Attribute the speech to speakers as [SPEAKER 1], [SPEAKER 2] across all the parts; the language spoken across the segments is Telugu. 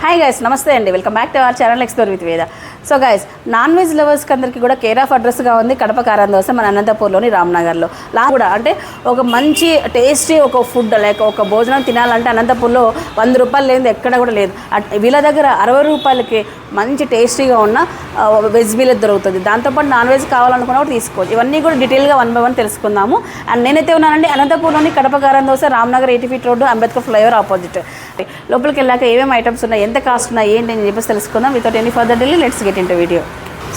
[SPEAKER 1] హాయ్ గైస్, నమస్తే అండి. Welcome back to our channel explore with వేద. సో గైస్, నాన్ వెజ్ లవర్స్కి అందరికీ కూడా కేర్ ఆఫ్ అడ్రస్గా ఉంది కడప కారం దోశ మన అనంతపూర్లోని రామ్నగర్లో. కూడా అంటే ఒక మంచి టేస్టీ ఒక ఫుడ్ లైక్ ఒక భోజనం తినాలంటే అనంతపూర్లో 100 రూపాయలు లేనిది ఎక్కడ కూడా లేదు. వీళ్ళ దగ్గర 60 రూపాయలకి మంచి టేస్టీగా ఉన్న వెజ్ మీల్ దొరుకుతుంది. దాంతోపాటు నాన్ వెజ్ కావాలనుకున్నా కూడా తీసుకోవచ్చు. ఇవన్నీ కూడా డీటెయిల్గా 1 by 1 తెలుసుకుందాము. అండ్ నేనైతే ఉన్నానండి అనంతపూర్లోని కడప కారం dosa Ramnagar 80 feet road Ambedkar flyover opposite. లోపలికి వెళ్ళాక ఏమేమి ఐటమ్స్ ఉన్నాయి, ఎంత కాస్ట్ ఉన్నాయి, ఏంటి అని చెప్పేసి తెలుసుకుందాం. Without any further delay let's get into video.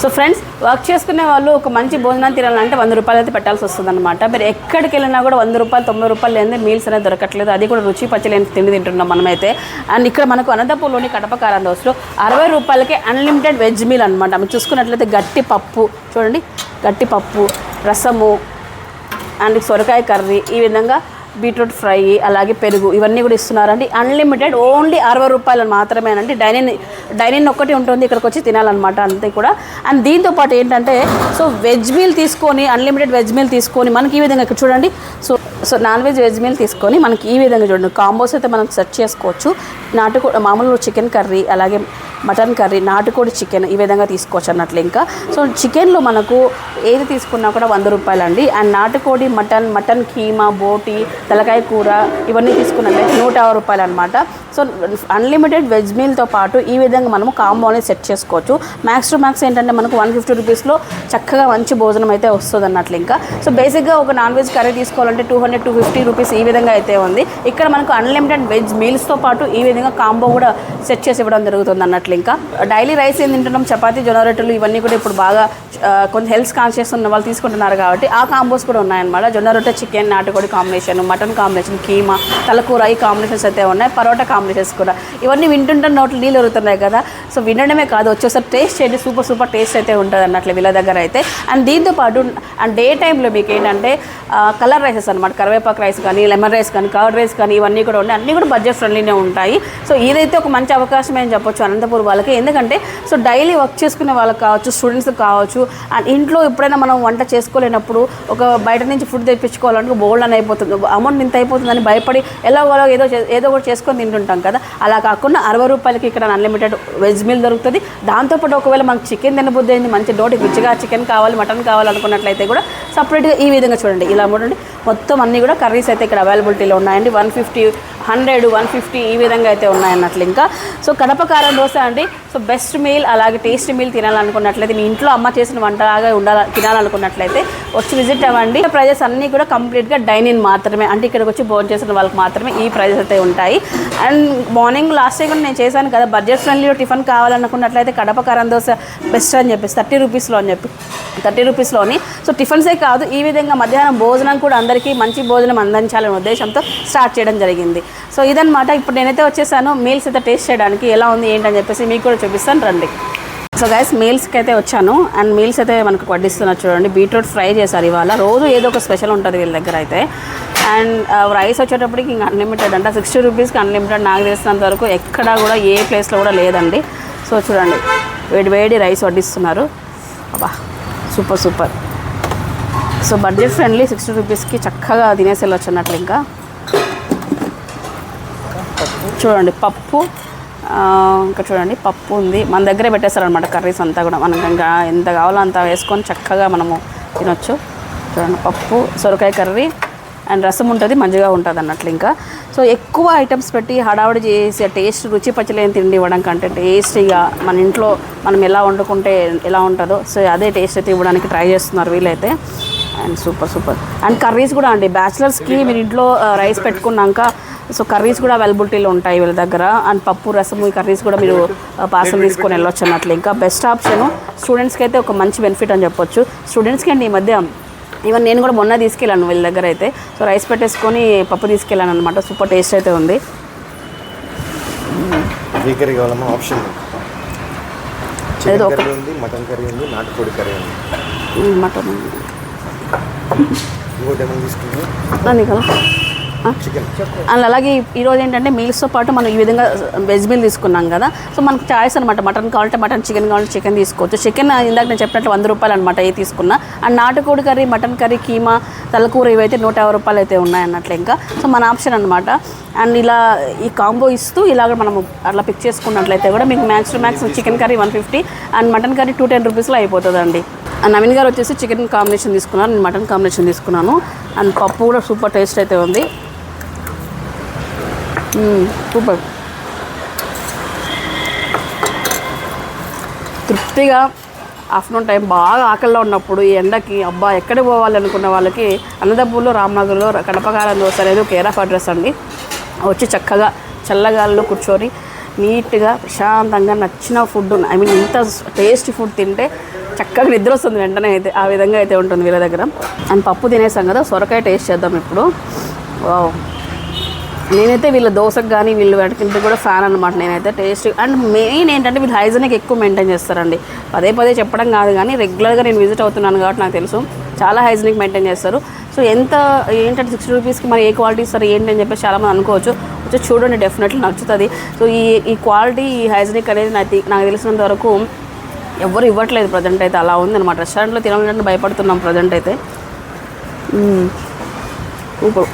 [SPEAKER 1] So friends, work చేసుకునే వాళ్ళు ఒక మంచి భోజనం తినాలంటే 100 రూపాయలు అయితే పెట్టాల్సి వస్తుంది అనమాట. మీరు ఎక్కడికి వెళ్ళినా కూడా 100 రూపాయలు 90 రూపాయలు లేని మీల్స్ అనేది దొరకట్లేదు. అది కూడా రుచి పచ్చి లేని తిండి తింటున్నాం మనమైతే. అండ్ ఇక్కడ మనకు అనంతపూర్లోని కడప కారం దోశలో 60 రూపాయలకి అన్లిమిటెడ్ వెజ్ మీల్ అనమాట. మీరు చూసుకున్నట్లయితే గట్టి పప్పు చూడండి, గట్టి పప్పు, రసము అండ్ సొరకాయ కర్రీ, ఈ విధంగా బీట్రూట్ ఫ్రై, అలాగే పెరుగు, ఇవన్నీ కూడా ఇస్తున్నారండి. అన్లిమిటెడ్ ఓన్లీ 60 రూపాయలు మాత్రమేనండి. డైనింగ్ ఒక్కటి ఉంటుంది, ఇక్కడికి వచ్చి తినాలన్నమాట అంతే కూడా. అండ్ దీంతోపాటు ఏంటంటే సో వెజ్ మీల్ తీసుకొని, అన్లిమిటెడ్ వెజ్ మీల్ తీసుకొని మనకి ఈ విధంగా ఇక్కడ చూడండి. సో నాన్ వెజ్ మీల్ తీసుకొని మనకి ఈ విధంగా చూడండి కాంబోస్ అయితే మనం సెట్ చేసుకోవచ్చు. మామూలు చికెన్ కర్రీ, అలాగే మటన్ కర్రీ, నాటుకోడి చికెన్, ఈ విధంగా తీసుకోవచ్చు అన్నట్లు. ఇంకా సో చికెన్లో మనకు ఏది తీసుకున్నా కూడా 100 రూపాయలు అండి. అండ్ నాటుకోడి, మటన్ కీమా, బోటి, తలకాయ కూర, ఇవన్నీ తీసుకున్నట్లయితే 150 రూపాయలు అనమాట. సో అన్లిమిటెడ్ వెజ్ మీల్తో పాటు ఈ విధంగా మనము కాంబో అనేది సెట్ చేసుకోవచ్చు. మ్యాక్స్ టు మ్యాక్స్ ఏంటంటే మనకు 150 రూపీస్లో చక్కగా మంచి భోజనం అయితే వస్తుంది అన్నట్లు. ఇంకా సో బేసిక్గా ఒక నాన్ వెజ్ కర్రీ తీసుకోవాలంటే 200-250 రూపీస్ ఈ విధంగా అయితే ఉంది. ఇక్కడ మనకు అన్లిమిటెడ్ వెజ్ మీల్స్తో పాటు ఈ విధంగా కాంబో కూడా సెట్ చేసి ఇవ్వడం జరుగుతుంది అన్నట్లు. ఇంకా డైలీ రైస్ ఏం తింటున్నాం, చపాతీ, జొన్న రొట్టెలు, ఇవన్నీ కూడా ఇప్పుడు బాగా కొంచెం హెల్త్ కాన్షియస్ ఉన్న వాళ్ళు తీసుకుంటున్నారు కాబట్టి ఆ కాంబోస్ కూడా ఉన్నాయన్నమాట. జొన్న రొట్టె, చికెన్, నాటుకోడి కాంబినేషన్, మటన్ కాంబినేషన్, కీమా, తలకూర, ఈ కాంబినేషన్స్ అయితే ఉన్నాయి. పరోటా కాంబినేషన్స్ కూడా. ఇవన్నీ వింటుంటే నోట్లు నీళ్ళు ఎరుగుతున్నాయి కదా. సో వినడమే కాదు, వచ్చేసరి టేస్ట్ చేయండి, సూపర్ టేస్ట్ అయితే ఉంటుంది అన్నట్లు వీళ్ళ దగ్గర అయితే. అండ్ దీంతోపాటు అండ్ డే టైంలో మీకు ఏంటంటే కలర్ రైసెస్ అనమాట, కరివేపాకు రైస్ కానీ, లెమన్ రైస్ కానీ, కర్డ్ రైస్ కానీ, ఇవన్నీ కూడా ఉన్నాయి. అన్నీ కూడా బడ్జెట్ ఫ్రెండ్లీనే ఉంటాయి. సో ఇదైతే ఒక మంచి అవకాశం అని చెప్పొచ్చు అనంతపూర్ వాళ్ళకి. ఎందుకంటే సో డైలీ వర్క్ చేసుకునే వాళ్ళకి కావచ్చు, స్టూడెంట్స్కి కావచ్చు, అండ్ ఇంట్లో ఎప్పుడైనా మనం వంట చేసుకోలేనప్పుడు ఒక బయట నుంచి ఫుడ్ తెప్పించుకోవాలంటే బోల్డ్ అని అయిపోతుంది, అమౌంట్ ఇంత అయిపోతుందని భయపడి ఎలాగోలా ఏదో ఒకటి చేసుకొని తింటుంటాం కదా. అలా కాకుండా 60 రూపాయలకి ఇక్కడ అన్లిమిటెడ్ వెజ్ మీల్ దొరుకుతుంది. దాంతోపాటు ఒకవేళ మనకు చికెన్ తినబుద్ధి అయింది, మంచి నోటికి రుచిగా చికెన్ కావాలి, మటన్ కావాలి అనుకున్నట్లయితే కూడా సపరేట్గా ఈ విధంగా చూడండి, ఇలా చూడండి మొత్తం అన్నీ కూడా కర్రీస్ అయితే ఇక్కడ అవైలబిలిటీలో ఉన్నాయండి. 150, 100, 150 ఈ విధంగా అయితే ఉన్నాయన్నట్లు. ఇంకా సో కడప కారం దోశ అండి. సో బెస్ట్ మీల్, అలాగే టేస్టీ మీల్ తినాలనుకున్నట్లయితే, మీ ఇంట్లో అమ్మ చేసిన వంటలాగా తినాలనుకున్నట్లయితే వచ్చి విజిట్ అవ్వండి. ప్రైజెస్ అన్నీ కూడా కంప్లీట్గా డైనింగ్ మాత్రమే, అంటే ఇక్కడికి వచ్చి భోజనం చేసిన వాళ్ళకి మాత్రమే ఈ ప్రైజెస్ అయితే ఉంటాయి. అండ్ మార్నింగ్ లాస్ట్ టైం కూడా నేను చేశాను కదా, బడ్జెట్ ఫ్రెండ్లీలో టిఫిన్ కావాలనుకున్నట్లయితే కడప కారం దోశ బెస్ట్ అని చెప్పేసి 30 రూపీస్లో అని చెప్పి 30 రూపీస్లోని సో టిఫిన్సే కాదు, ఈ విధంగా మధ్యాహ్నం భోజనం కూడా అందరికీ మంచి భోజనం అందించాలనే ఉద్దేశంతో స్టార్ట్ చేయడం జరిగింది. సో ఇదన్నమాట. ఇప్పుడు నేనైతే వచ్చేసాను మీల్స్ అయితే టేస్ట్ చేయడానికి, ఎలా ఉంది ఏంటని చెప్పేసి మీకు కూడా చూపిస్తాను రండి. సో గైస్, మీల్స్కి అయితే వచ్చాను. అండ్ మీల్స్ అయితే మనకు వడ్డిస్తున్నారు చూడండి. బీట్రూట్ ఫ్రై చేశారు ఇవాళ. రోజు ఏదో ఒక స్పెషల్ ఉంటుంది వీళ్ళ దగ్గర అయితే. అండ్ రైస్ వచ్చేటప్పటికి ఇంకా అన్లిమిటెడ్ అంట, 60 రూపీస్కి అన్లిమిటెడ్. నాకు తెలిసినంత వరకు ఎక్కడా కూడా ఏ ప్లేస్లో కూడా లేదండి. సో చూడండి, వేడి రైస్ వడ్డిస్తున్నారు. అబ్బా సూపర్. సో బడ్జెట్ ఫ్రెండ్లీ, 60 రూపీస్కి చక్కగా తినేసి వెళ్ళొచ్చు అన్నట్లు. ఇంకా చూడండి పప్పు, ఇంకా చూడండి పప్పు ఉంది. మన దగ్గరే పెట్టేస్తారనమాట కర్రీస్ అంతా కూడా. మనకు ఇంకా ఎంత కావాలో అంత వేసుకొని చక్కగా మనము తినొచ్చు. చూడండి పప్పు, సొరకాయ కర్రీ అండ్ రసం ఉంటుంది, మంచిగా ఉంటుంది అన్నట్లు. ఇంకా సో ఎక్కువ ఐటమ్స్ పెట్టి హడావుడి చేసి టేస్ట్ రుచి పచ్చలేని తిండి ఇవ్వడం కంటే టేస్టీగా మన ఇంట్లో మనం ఎలా వండుకుంటే ఎలా ఉంటుందో సో అదే టేస్ట్ అయితే ఇవ్వడానికి ట్రై చేస్తున్నారు వీళ్ళైతే. And super. అండ్ కర్రీస్ కూడా అండి, బ్యాచిలర్స్కి మీరు ఇంట్లో రైస్ పెట్టుకున్నాక సో కర్రీస్ కూడా అవైలబిలిటీలో ఉంటాయి వీళ్ళ దగ్గర. అండ్ పప్పు, రసము, ఈ కర్రీస్ కూడా మీరు పార్సల్ తీసుకొని వెళ్ళొచ్చు అన్నట్లు. ఇంకా బెస్ట్ ఆప్షను స్టూడెంట్స్కి అయితే ఒక మంచి బెనిఫిట్ అని చెప్పొచ్చు. స్టూడెంట్స్కి అండి ఈ మధ్య ఈవెన్ నేను కూడా మొన్న తీసుకెళ్ళాను వీళ్ళ దగ్గర అయితే. సో రైస్ పెట్టేసుకొని పప్పు తీసుకెళ్ళాను అనమాట. సూపర్ టేస్ట్ అయితే ఉంది.
[SPEAKER 2] మటన్ కర్రీ ఉంది, నాటుకోడి కర్రీ ఉంది.
[SPEAKER 1] మటన్
[SPEAKER 2] ఇంకోటి ఏమైనా తీసుకుంటాం
[SPEAKER 1] అందుకలా అండ్ అలాగే ఈరోజు ఏంటంటే మీల్స్తో పాటు మనం ఈ విధంగా వెజ్ మీల్ తీసుకున్నాం కదా, సో మనకు చాయిస్ అనమాట. మటన్ కావాలంటే మటన్, చికెన్ కావాలంటే చికెన్ తీసుకోవచ్చు. చికెన్ ఇందాక నేను చెప్పినట్లు 100 రూపాయలు అనమాట ఏ తీసుకున్నా. అండ్ నాటుకోడి కర్రీ, మటన్ కర్రీ, కీమా, తలకూర ఇవైతే 150 రూపాయలు అయితే ఉన్నాయి అన్నట్లు. ఇంకా సో మన ఆప్షన్ అనమాట. అండ్ ఇలా ఈ కాంబో ఇస్తూ ఇలాగ మనం అట్లా పిక్ చేసుకున్నట్లయితే కూడా మీకు max to max chicken curry 150 and mutton curry 210 రూపీస్లో అయిపోతుందండి. అండ్ నవీన్ గారు వచ్చేసి చికెన్ కాంబినేషన్ తీసుకున్నారు, నేను మటన్ కాంబినేషన్ తీసుకున్నాను. అండ్ పప్పు కూడా సూపర్ టేస్ట్ అయితే ఉంది, సూపర్ తృప్తిగా. ఆఫ్టర్నూన్ టైం బాగా ఆకలిలో ఉన్నప్పుడు ఈ ఎండకి అబ్బా ఎక్కడికి పోవాలి అనుకున్న వాళ్ళకి అన్నదాపూర్లో, రామ్నగర్లో కడప కారం దోశ అనేది కేర్ ఆఫ్ అడ్రస్ అండి. వచ్చి చక్కగా చల్లగాల్లో కూర్చొని నీట్గా ప్రశాంతంగా నచ్చిన ఫుడ్, ఐ మీన్ ఇంత టేస్టీ ఫుడ్ తింటే చక్కగా నిద్ర వస్తుంది వెంటనే అయితే. ఆ విధంగా అయితే ఉంటుంది వీళ్ళ దగ్గర. అండ్ పప్పు తినేసాం కదా, సొరకాయ టేస్ట్ చేద్దాం ఇప్పుడు. వావ్, నేనైతే వీళ్ళ దోశకు కానీ వీళ్ళు వాటికి కూడా ఫ్యాన్ అనమాట నేనైతే. టేస్ట్ అండ్ మెయిన్ ఏంటంటే వీళ్ళు హైజీనిక్ ఎక్కువ మెయింటైన్ చేస్తారండి. పదే పదే చెప్పడం కాదు కానీ రెగ్యులర్గా నేను విజిట్ అవుతున్నాను కాబట్టి నాకు తెలుసు చాలా హైజీనిక్ మెయింటైన్ చేస్తారు. సో ఎంత ఏంటంటే 60 రూపీస్కి మరి ఏ క్వాలిటీ ఇస్తారు ఏంటి అని చెప్పేసి చాలామంది అనుకోవచ్చు. వచ్చి చూడండి, డెఫినెట్లీ నచ్చుతుంది. సో ఈ క్వాలిటీ, ఈ హైజీనిక్ అనేది నాకు తెలిసినంత వరకు ఎవరు ఇవ్వట్లేదు ప్రజెంట్ అయితే. అలా ఉంది అనమాట. రెస్టారెంట్లో తినాలంటే భయపడుతున్నాం ప్రజెంట్ అయితే. ఇప్పుడు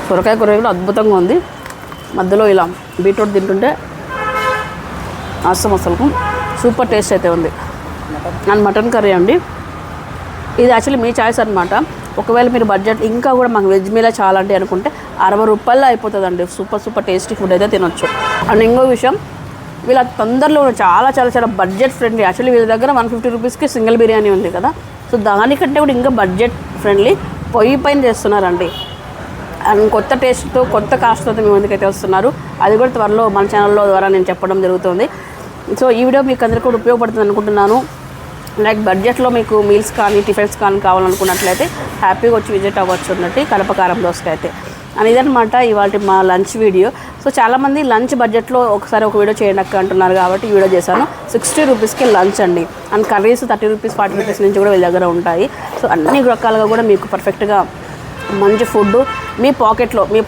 [SPEAKER 1] సొరకాయ కూర కూడా అద్భుతంగా ఉంది. మధ్యలో ఇలా బీట్రూట్ తింటుంటే అసలు సూపర్ టేస్ట్ అయితే ఉంది. అండ్ మటన్ కర్రీ అండి, ఇది యాక్చువల్లీ మీ చాయిస్ అనమాట. ఒకవేళ మీరు బడ్జెట్ ఇంకా కూడా మాకు వెజ్ మీలే చాలా అంటే అనుకుంటే 60 రూపాయల్లో అయిపోతుందండి. సూపర్ టేస్టీ ఫుడ్ అయితే తినొచ్చు. అండ్ ఇంకో విషయం, వీళ్ళ తొందరలో చాలా చాలా చాలా బడ్జెట్ ఫ్రెండ్లీ. యాక్చువల్లీ వీళ్ళ దగ్గర 150 రూపీస్కి సింగిల్ బిర్యానీ ఉంది కదా, సో దానికంటే కూడా ఇంకా బడ్జెట్ ఫ్రెండ్లీ పొయ్యి పైన చేస్తున్నారండి. అండ్ కొత్త టేస్ట్తో, కొత్త కాస్ట్తో మీ ముందుకైతే వస్తున్నారు. అది కూడా త్వరలో మన ఛానల్లో ద్వారా నేను చెప్పడం జరుగుతుంది. సో ఈ వీడియో మీకు అందరికీ కూడా ఉపయోగపడుతుంది అనుకుంటున్నాను. లైక్ బడ్జెట్లో మీకు మీల్స్ కానీ టిఫిన్స్ కానీ కావాలనుకున్నట్లయితే హ్యాపీగా వచ్చి విజిట్ అవ్వచ్చు అన్నట్టు కడప కారం దోశకి అయితే. అని ఇదనమాట ఇవాళ మా లంచ్ వీడియో. సో చాలామంది లంచ్ బడ్జెట్లో ఒకసారి ఒక వీడియో చేయండి అక్క అంటున్నారు కాబట్టి ఈ వీడియో చేశాను. 60 రూపీస్కి లంచ్ అండి. అండ్ కర్రీస్ 30 రూపీస్ 40 రూపీస్ నుంచి కూడా వీళ్ళ దగ్గర ఉంటాయి. సో అన్ని రకాలుగా కూడా మీకు పర్ఫెక్ట్గా మంచి ఫుడ్ మీ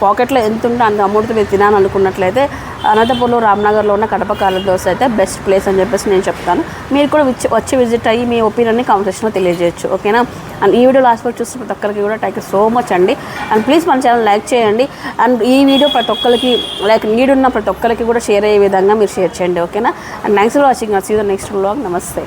[SPEAKER 1] పాకెట్లో ఎంత ఉంటే అంత అమౌంట్తో మీరు తినాలనుకున్నట్లయితే అనంతపూర్లో, రామ్నగర్లో ఉన్న కడప కారం దోశ అయితే బెస్ట్ ప్లేస్ అని చెప్పేసి నేను చెప్తాను. మీరు కూడా వచ్చి విజిట్ అయ్యి మీ ఒపీనియన్ని కామెంట్ సెక్షన్లో తెలియజేయచ్చు, ఓకేనా. అండ్ ఈ వీడియో లాస్ట్ వరకు చూసిన ప్రతి ఒక్కరికి కూడా థ్యాంక్ యూ సో మచ్ అండి. అండ్ ప్లీజ్ మన ఛానల్ లైక్ చేయండి. అండ్ ఈ వీడియో ప్రతి ఒక్కరికి లైక్ నీడున్న ప్రతి ఒక్కరికి కూడా షేర్ అయ్యే విధంగా మీరు షేర్ చేయండి, ఓకేనా. And thanks for watching. See you next vlog. నమస్తే.